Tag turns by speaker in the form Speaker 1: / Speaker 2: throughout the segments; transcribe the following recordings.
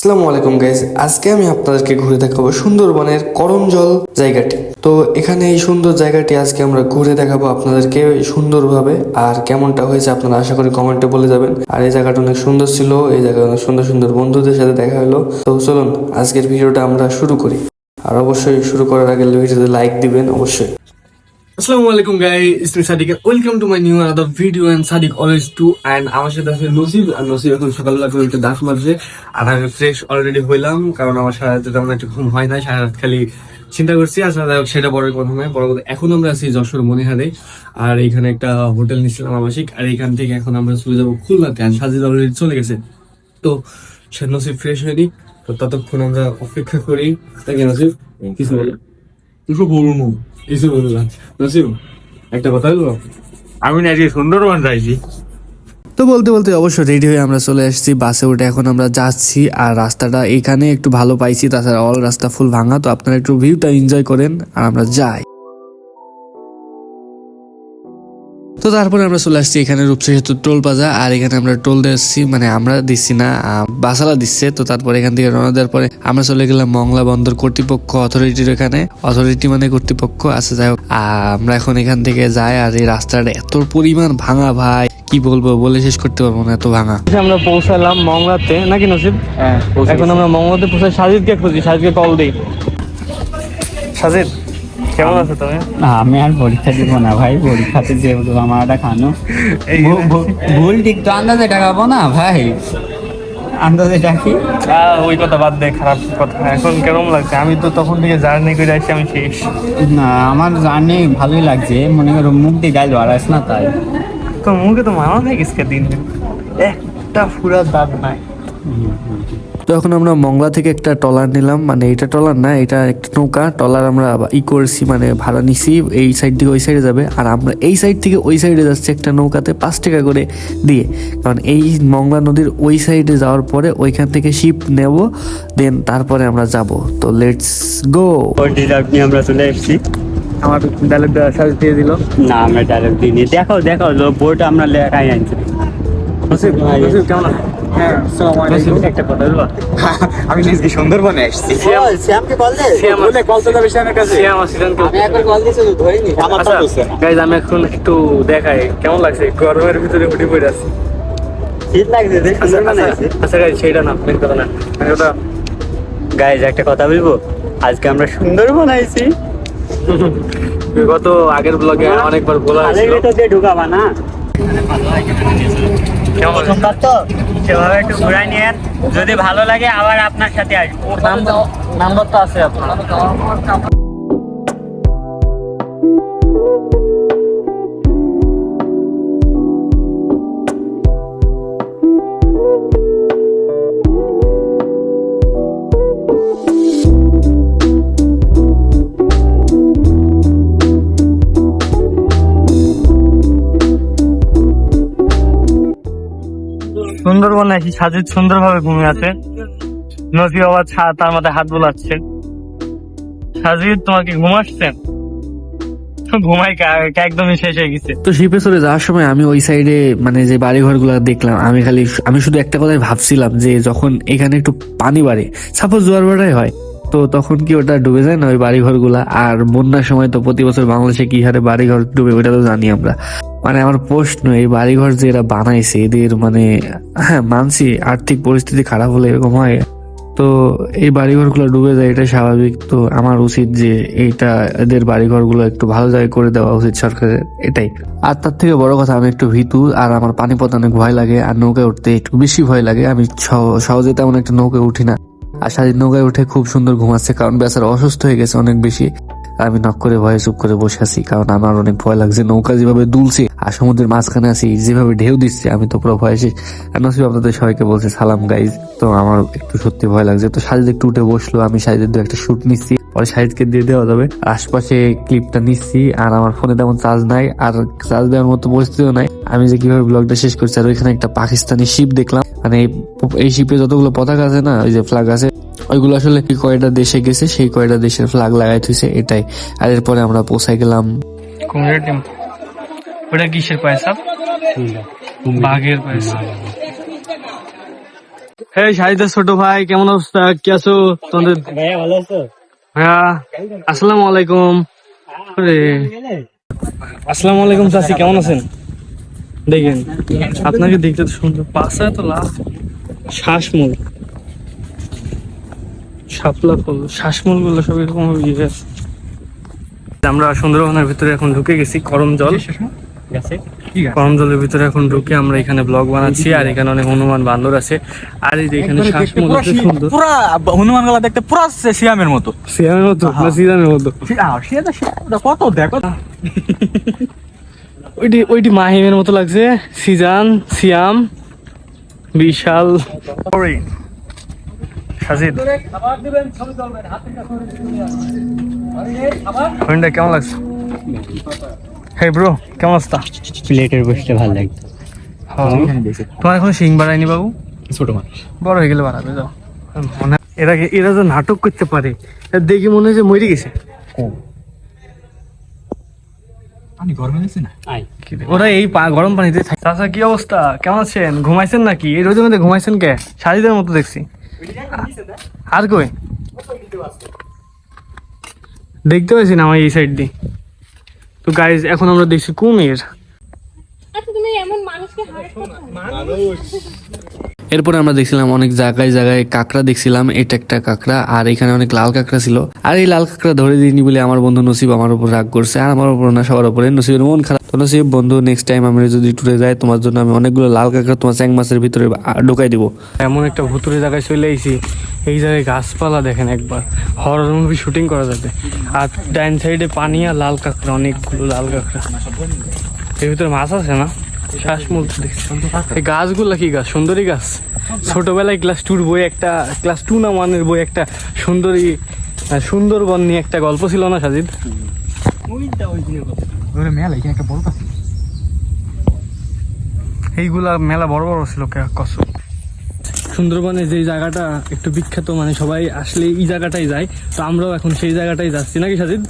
Speaker 1: আসসালামু আলাইকুম গাইজ, আজকে আমি আপনাদেরকে ঘুরে দেখাবো সুন্দরবনের করমজল জায়গাটি। তো এখানে এই সুন্দর জায়গাটি আজকে আমরা ঘুরে দেখাবো আপনাদেরকে সুন্দরভাবে। আর কেমনটা হয়েছে আপনারা আশা করি কমেন্টে বলে যাবেন। আর এই জায়গাটা অনেক সুন্দর ছিল, এই জায়গায় অনেক সুন্দর সুন্দর বন্ধুদের সাথে দেখা হলো। তো চলুন আজকের ভিডিওটা আমরা শুরু করি। আর অবশ্যই শুরু করার আগে ভিডিওতে লাইক দিবেন অবশ্যই।
Speaker 2: আসসালামু আলাইকুম guys, it's me Sadiq. Welcome to my new another video and Sadiq always to. And আমার সাথে আছে নসিব। আর নসিব এখন সকালবেলা করে উঠে দাঁত মাজছে আর আমি ফ্রেশ অলরেডি হইলাম, কারণ আমার সারা রাতে তেমন একটা ঘুম হয় না। সারা রাত খালি চিন্তা করছি। আসলে সেটা বড় কথা নয়, বড় কথা এখন আমরা আছি যশোর মনিহারে। আর এইখানে একটা হোটেল নিচ্ছিলাম আবাসিক। আর এইখান থেকে এখন আমরা চলে যাবো খুলনাতে। আর সাজিদ অলরেডি চলে গেছে। তো সে নসিব ফ্রেশ হয়নি, তো ততক্ষণ আমরা অপেক্ষা করি। তাকে নসিব কিছু বলো? কিছু বলুন, কিছু বললাম। নসিব একটা কথা বলবো, আমি না আজকে সুন্দরবন যাইছি।
Speaker 1: তো বলতে বলতে অবশ্য রেডি হয়ে আমরা চলে আসছি বাসে উঠে। এখন আমরা যাচ্ছি আর রাস্তাটা এখানে একটু ভালো পাইছি, তাছাড়া অল রাস্তা ফুল ভাঙা। তো আপনারা একটু ভিউটা এনজয় করেন আর আমরা যাই। তো তারপরে আমরা চলে আসছি এখানে রূপসা সেতু টোল প্লাজা। আর এখানে আমরা টোল দিচ্ছি, মানে আমরা দিচ্ছি না, বাসালা দিচ্ছে। তো তারপরে এখান থেকে রওনা দেওয়ার পরে আমরা চলে গেলাম মংলা বন্দর কর্তৃপক্ষ অথরিটির এখানে। অথরিটি মানে কর্তৃপক্ষ আছে, যাই হোক। আমরা এখন এখান থেকে যাই। আর এই রাস্তাটা এত পরিমাণ ভাঙা ভাই, কি বলবো, বলে শেষ করতে পারবো না, এত ভাঙা।
Speaker 2: আমরা পৌঁছালাম মংলাতে, নাকি নসিব? এখন আমরা মংলাতে পৌঁছাই। সাজিদকে খুঁজি, সাজিদকে কল দিই। সাজিদ কেমন আছো তুমি?
Speaker 3: আমি আর পরীক্ষা দিব না ভাই, পরীক্ষাতে যেহেতু আমার একটা খানো ভুল ঠিক তো আন্দাজে টাকাবো না ভাই, আন্দাজে টাকি।
Speaker 2: ওই কথা বাদ দে, খারাপ কথা। এখন কেমন লাগছে? আমি তো তখন থেকে জার্নি করে আসছি, আমি শেষ।
Speaker 3: না, আমার জার্নি ভালোই লাগছে, মনে করো মুখ দিয়ে গাইল বাড়াস না তাই।
Speaker 2: তো মুখে তো মানা নাই কিসকে, দিন দিন একটা ফুরা দাঁত নাই।
Speaker 1: তো এখন আমরা মংলা থেকে একটা ট্রলার নিলাম, মানে এটা ট্রলার না, এটা একটা নৌকা। ট্রলার আমরা করছি, মানে ভাড়া নিছি। এই সাইড থেকে ওই সাইডে যাবে, আর আমরা এই সাইড থেকে ওই সাইডে যাচ্ছি একটা নৌকাতে 5 টাকা করে দিয়ে। কারণ এই মংলা নদীর ওই সাইডে যাওয়ার পরে ওইখান থেকে শিপ নেব, দেন তারপরে আমরা যাব। তো লেটস গো।
Speaker 3: আপনি আমরা চলে এসেছি।
Speaker 2: আমার ডায়লগটা সাজিদ দিয়ে দিল।
Speaker 3: না, আমরা ডাইরেক্ট দিইনি। দেখো দেখো বোর্ড আমরা লেখাই আনছি।
Speaker 2: নসিব, নসিব কেমন আছে?
Speaker 3: হ্যাঁ,
Speaker 2: নসিব একটা কথা বলবা?
Speaker 4: আমি নিজে সুন্দরবনে আসছি।
Speaker 3: শ্যামকে কল দে।
Speaker 4: কল তো যাবে শ্যামের কাছে।
Speaker 2: সিয়াম আসিলেন তো?
Speaker 3: আমি একবার কল দিয়েছি তো ধরিনি।
Speaker 4: আমার তো বলছে না।
Speaker 2: গাইজ, আমি এখন একটু দেখাই কেমন লাগছে। গরমের ভিতরে উঠে পড়ে আছি।
Speaker 3: শীত লাগছে, দেখ সুন্দরবনে আছে।
Speaker 2: আচ্ছা গাইজ, সেইটা না, মেন কথা না, মেন কথা।
Speaker 3: গাইজ একটা কথা বলবো, আজকে আমরা সুন্দরবন আইছি।
Speaker 2: গত আগের ব্লগে অনেকবার বলা হয়েছিল।
Speaker 3: তো দিয়ে ঢুকাবা না,
Speaker 2: কেমন লাগছে?
Speaker 3: প্রথমবার তো সেভাবে একটু ঘুরাই নিয়েন, যদি ভালো লাগে আবার আপনার সাথে আসবো।
Speaker 2: নাম্বার তো আছে আপনার? সুন্দরবনে কি সাজিদ সুন্দরভাবে ঘুমিয়ে আছে। নদী আবার তার মাথায় হাত বোলাচ্ছে। সাজিদ, তোমাকে ঘুমাচ্ছেন? ঘুমাই একদমই শেষ হয়ে গেছে।
Speaker 1: তো শিপে চলে যাওয়ার সময় আমি ওই সাইডে, মানে যে বাড়ি ঘরগুলো দেখলাম, আমি শুধু একটা কথাই ভাবছিলাম যে যখন এখানে একটু পানি বাড়ে, সাপোজ জোয়ার ভাটাই হয়, তো তখন কি ওটা ডুবে যায় না ওই বাড়ি ঘরগুলা? আর বন্যার সময় তো প্রতি বছর বাংলাদেশে কি হারে বাড়ি ঘর ডুবে, ওটা তো জানি আমরা। মানে আমার প্রশ্ন, এই বাড়ি ঘর যে এরা বানাইছে, এদের মানে, হ্যাঁ মানছি আর্থিক পরিস্থিতি খারাপ হলে এরকম হয়, তো এই বাড়িঘরগুলো ডুবে যায়, এটা স্বাভাবিক। তো আমার উচিত যে এইটা, এদের বাড়িঘরগুলো একটু ভালো জায়গায় করে দেওয়া উচিত সরকারের, এটাই। আর তার থেকে বড় কথা, আমি একটু ভীতু, আর আমার পানিপথে অনেক ভয় লাগে, আর নৌকায় উঠতে একটু বেশি ভয় লাগে। আমি সহজে তেমন একটা নৌকায় উঠি না। আর সারাদিন নৌকায় উঠে খুব সুন্দর ঘুমাচ্ছে, কারণ বেচারা অসুস্থ হয়ে গেছে অনেক বেশি। আমি নক করে ভয়ে চুপ করে বসে আছি, কারণ আমার অনেক ভয় লাগছে। নৌকা যেভাবে দুলছে আর সমুদ্রের মাঝখানে আছি, যেভাবে ঢেউ দিচ্ছে, আমি তো পুরো ভয় শেষ। আর নসিব আপনাদের সবাইকে বলছে সালাম গাইজ। তো আমার একটু সত্যি ভয় লাগছে। তো সাজিদ একটু উঠে বসলো, আমি সাজিদের দু একটা শুট নিচ্ছি, পরে সাজিদকে দিয়ে দেওয়া যাবে। আর আশপাশে ক্লিপটা নিচ্ছি, আর আমার ফোনে তেমন চার্জ নাই, আর চার্জ দেওয়ার মতো পরিস্থিতিও নাই। আমি যে কিভাবে ব্লগটা শেষ করছি। আর ওইখানে একটা পাকিস্তানি শিপ দেখলাম, মানে এই শিপে যতগুলো পতাকা আছে না, ওই যে ফ্ল্যাগ আছে, ওইগুলো আসলে কয়টা দেশে গেছে, সেই কয়টা দেশের ফ্ল্যাগ লাগাই থুইছে, এটাই। আর এরপরে আমরা পৌঁছাই গেলাম।
Speaker 2: ওটা কিসের পয়সা? বাঘের পয়সা। হ্যাঁ শাহিদের ছোট ভাই, কেমন অবস্থা, কি আছো তোমাদের?
Speaker 3: ভাইয়া ভালো আছো?
Speaker 2: হ্যাঁ, আসসালামু আলাইকুম। আরে, আসসালামু আলাইকুম চাচি, কেমন আছেন? দেখেন আপনাকে দেখতে তো সুন্দর, পাশা তো লাভ, শ্বাসমূল, শাপলা ফুল, শ্বাসমূল গুলো সব এরকম ইয়ে আছে। আমরা সুন্দরবনের ভিতরে এখন ঢুকে গেছি, করম জল, করম জলের ভিতরে এখন ঢুকে আমরা এখানে ব্লগ বানাচ্ছি। আর এখানে অনেক হনুমান বান্দর আছে। আর এই যে এখানে শ্বাসমূল আছে সুন্দর,
Speaker 4: পুরা হনুমান গলা দেখতে পুরা সিয়ামের মতো।
Speaker 2: সিয়ামের মতো না সিয়ামের মতো।
Speaker 4: কত দেখো,
Speaker 2: ওইটি মাহিমের মতো লাগছে, সিজান সিয়াম বিশাল সাজিদ। হরিণটা কেমন লাগছে? হে ব্রো, কেমন অবস্থা?
Speaker 3: প্লেটের বসতে ভালো লাগতো।
Speaker 2: তোমার এখন সিং বাড়ায়নি বাবু?
Speaker 4: ছোট মানুষ
Speaker 2: বড় হয়ে গেলে বাড়াবে, যাও। এরা যে নাটক করতে পারে, দেখে মনে হয় যে মরে গেছে।
Speaker 4: পানি গরম হয়েছে না?
Speaker 2: ওরা এই গরম পানিতে থাকে। চাচা কি অবস্থা, কেমন আছেন? ঘুমাইছেন নাকি? এই রোদের মধ্যে ঘুমাইছেন কে? সাজিদের মতো দেখছি। আর কই দেখতে পাচ্ছি না আমার এই সাইড দিয়ে। তো গাইজ এখন আমরা দেখছি কুমির।
Speaker 5: আচ্ছা তুমি এমন মানুষকে হার্ট করছো?
Speaker 1: এরপরে আমরা দেখছিলাম অনেক জায়গায় জায়গায় কাঁকড়া দেখছিলাম, এটা একটা কাঁকড়া, আর এখানে অনেক লাল কাঁকড়া ছিল। আর এই লাল কাঁকড়া ধরে দিইনি বলে আমার বন্ধু নসিব আমার উপর রাগ করছে, আর আমার উপর না সবার উপরে। নসিবের মন খারাপ। তো নসিব বন্ধু, নেক্সট টাইম আমরা যদি ট্যুরে যাই, তোমার জন্য আমি অনেকগুলো লাল কাঁকড়া তোমার চ্যাং মাছের ভিতরে ঢুকাই দিব।
Speaker 2: এমন একটা ভুতুরে জায়গায় চলে আইছি, এই জায়গায় গাছপালা দেখেন একবার, হরর মুভি শুটিং করা যাবে। আর ডাইন সাইডে পানি আর লাল কাঁকড়া, অনেকগুলো লাল কাঁকড়া। এর ভিতরে মাছ আছে না? শ্বাসমূল দেখছি। এই গাছগুলো কি গাছ? সুন্দরী গাছ। ছোটবেলায় ক্লাস 2 বই একটা, ক্লাস 2 না 1 এর বই একটা সুন্দরী সুন্দরবন নিয়ে একটা গল্প ছিল না সাজিদ?
Speaker 4: মেলা এখানে একটা বড় আছে।
Speaker 2: এইগুলা মেলা বড় বড় ছিল কত। সুন্দরবনে যে জায়গাটা একটু বিখ্যাত, মানে সবাই আসলে এই জায়গাটাই যায়। তো আমরাও এখন সেই জায়গাটাই যাচ্ছি নাকি সাজিদ?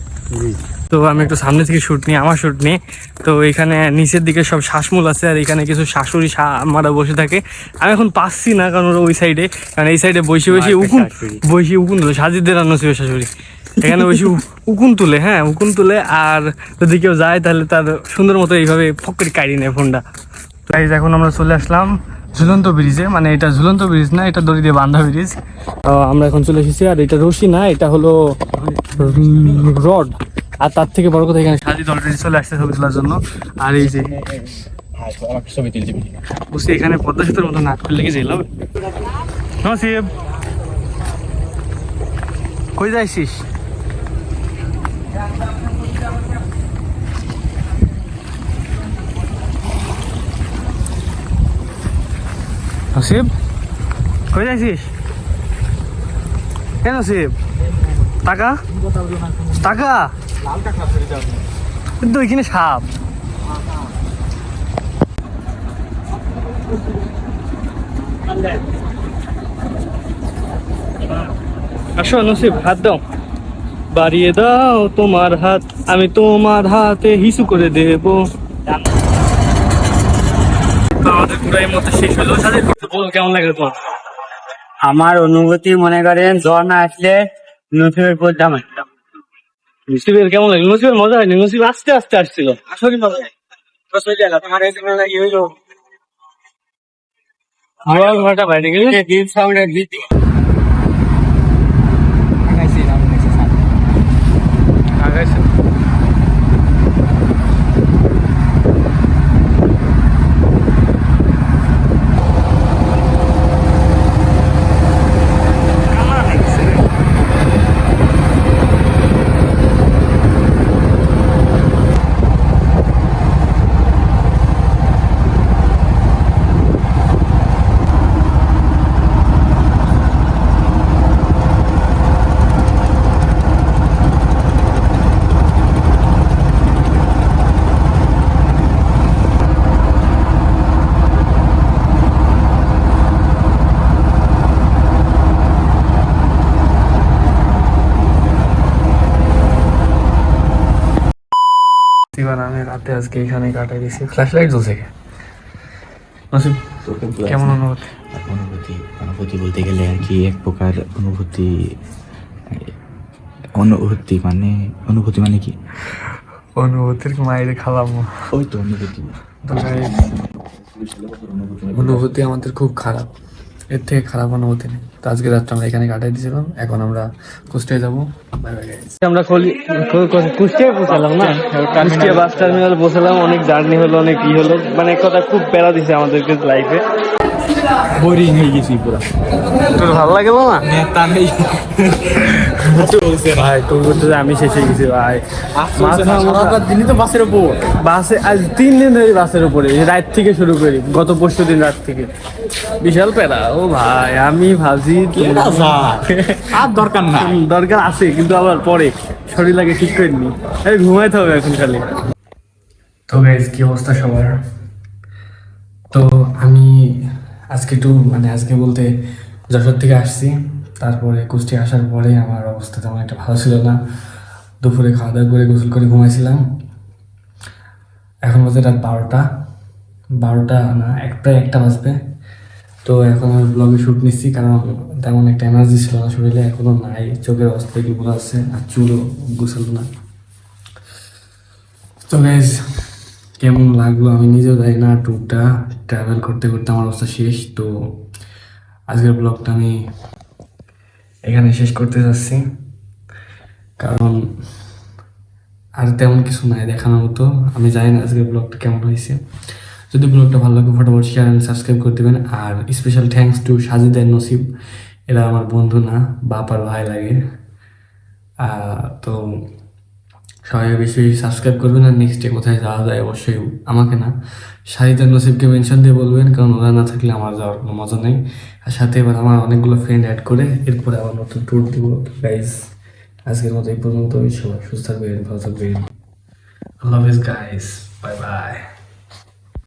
Speaker 2: তো আমি একটু সামনে থেকে শুট নিই, আমার শুট নিই। তো এখানে নিচের দিকে সব শ্বাসমূল আছে, আর এখানে কিছু শাশুড়ি মারা বসে থাকে। আমি এখন পাচ্ছি না, কারণ ওরা ওই সাইডে, কারণ এই সাইডে বসে উকুন তুলে সাজিদের রান্না ছিল শাশুড়ি। এখানে বসে উকুন তুলে, হ্যাঁ উকুন তুলে। আর যদি কেউ যায় তাহলে তার সুন্দর মতো এইভাবে ফকেট কাড়ি নেয় ফোনটা। তো এখন আমরা চলে আসলাম ঝুলন্ত ব্রিজে, মানে এটা ঝুলন্ত ব্রিজ না, এটা দড়ি দিয়ে বান্ধা ব্রিজ। আমরা এখন চলে এসেছি, আর এটা রশি না, এটা হলো রড। আর তার থেকে বড় কথা, এখানে সাজিদ অলরেডি চলে আসছে ছবি তোলার জন্য। আর এই যে বুঝছি, এখানে পদ্মা সেতুর মতো নাক খুললে গেছে এলাম। নসিব, কই যাইছিস? নসিব, কই যাইছিস? কেন নসিব? টাকা টাকা কিন্তু এখানে সাপ। আসো নসিব, হাত দাও, বাড়িয়ে দাও তোমার হাত, আমি তোমার হাতে হিসু করে দেব। আমাদের ঘুরাই মতো শেষ হলো। বলো কেমন লাগে তোমার?
Speaker 3: আমার অনুভূতি মনে করেন জ্বর না আসলে নসিবের পর দাম একটা।
Speaker 2: নসিবের কেমন লাগে? নসিবের মজা হয়নি, নসিব আস্তে আস্তে আসছিল।
Speaker 3: আসলে মজা হয়। তোমার এই দিনে লাগি হইলো
Speaker 2: আমার ঘরটা বাইরে গেলে
Speaker 3: ডিপ সাউন্ডের দিতে
Speaker 2: আগাইছে। এবার আমি রাতে আজকে এখানে কাটাই দিছি। ফ্ল্যাশ লাইট জ্বলছে। নসিব
Speaker 1: কেমন অনুভূতি?
Speaker 3: অনুভূতি অনুভূতি বলতে গেলে আর কি এক প্রকার অনুভূতি। অনুভূতি মানে কি?
Speaker 1: অনুভূতির মায়ের খালাম।
Speaker 3: ওই তো অনুভূতি।
Speaker 2: অনুভূতি আমাদের খুব খারাপ, এর থেকে খারাপ অনুভূতি নেই। তো আজকে রাতটা আমরা এখানে কাটাই দিয়েছিলাম, এখন আমরা কুষ্টিয়া যাবো।
Speaker 1: আমরা কুষ্টিয়া পৌঁছালাম না, কুষ্টিয়া বাস টার্মিনাল পৌঁছালাম। অনেক জার্নি হলো, অনেক ই হলো, মানে এক কথা খুব প্যারা দিছে আমাদেরকে লাইফে।
Speaker 4: বোরিং হয়ে গেছি পুরো।
Speaker 1: তোর ভালো লাগে না?
Speaker 4: নেতা নেই
Speaker 1: ভাই তোর বলতে আমি শেষ হয়ে গেছি ভাই।
Speaker 4: দিনই তো বাসের উপর।
Speaker 1: বাসে আজ 3 দিন ধরে বাসের উপরে, রাত থেকে শুরু করি, গত পরশু দিন রাত থেকে বিশাল প্যারা। ও ভাই আমি ভাবছি
Speaker 4: আর দরকার না,
Speaker 1: দরকার আছে কিন্তু আবার পরে শরীর লাগে ঠিক করে নি, ঘুমাইতে হবে এখন খালি।
Speaker 2: তো গাইজ কি অবস্থা সবার? তো আমি আজকে একটু মানে আজকে বলতে যশোর থেকে আসছি, তারপরে কুষ্টিয়া আসার পরে আমার অবস্থা তেমন একটা ভালো ছিল না। দুপুরে খাওয়া দাওয়া করে গোসল করে ঘুমাইছিলাম। এখন বাজে রাত 12টা না, প্রায় 1টা বাজবে। তো এখন আমি ব্লগে শ্যুট নিচ্ছি, কারণ তেমন একটা এনার্জি ছিল না শরীরে, এখনো নাই। চোখের অবস্থা এগুলো আছে, আর চুলও গোসল না। তো গাইজ কেমন লাগলো আমি নিজেও জানি না। ট্যুরটা ট্রাভেল করতে করতে আমার অবস্থা শেষ। তো আজকের ব্লগটা আমি এখানে শেষ করতে যাচ্ছি, কারণ আর তেমন কিছু নাই দেখানোর মতো। আমি জানি না আজকের ব্লগটা কেমন হয়েছে। যদি ব্লগটা ভালো লাগে ফটাফট শেয়ার অ্যান্ড সাবস্ক্রাইব করে দেবেন। আর special thanks to Sajid and Nasib, এরা আমার বন্ধু না, বাপ আর ভাই লাগে। তো সবাই বেশি বেশি সাবস্ক্রাইব করবেন। আর নেক্সটে কোথায় যাওয়া যায় অবশ্যই আমাকে না, শাহিদ আর নসিবকে মেনশন দিয়ে বলবেন, কারণ ওরা না থাকলে আমার যাওয়ার কোনো মজা নেই। আর সাথে এবার আমার অনেকগুলো ফ্রেন্ড অ্যাড করে এরপরে আবার নতুন ট্যুর দিব। গাইজ আজকের মতো এই পর্যন্ত। সবাই সুস্থ থাকবেন, ভালো থাকবেন। আল্লাহ হাফেজ গাইজ, বাই বাই।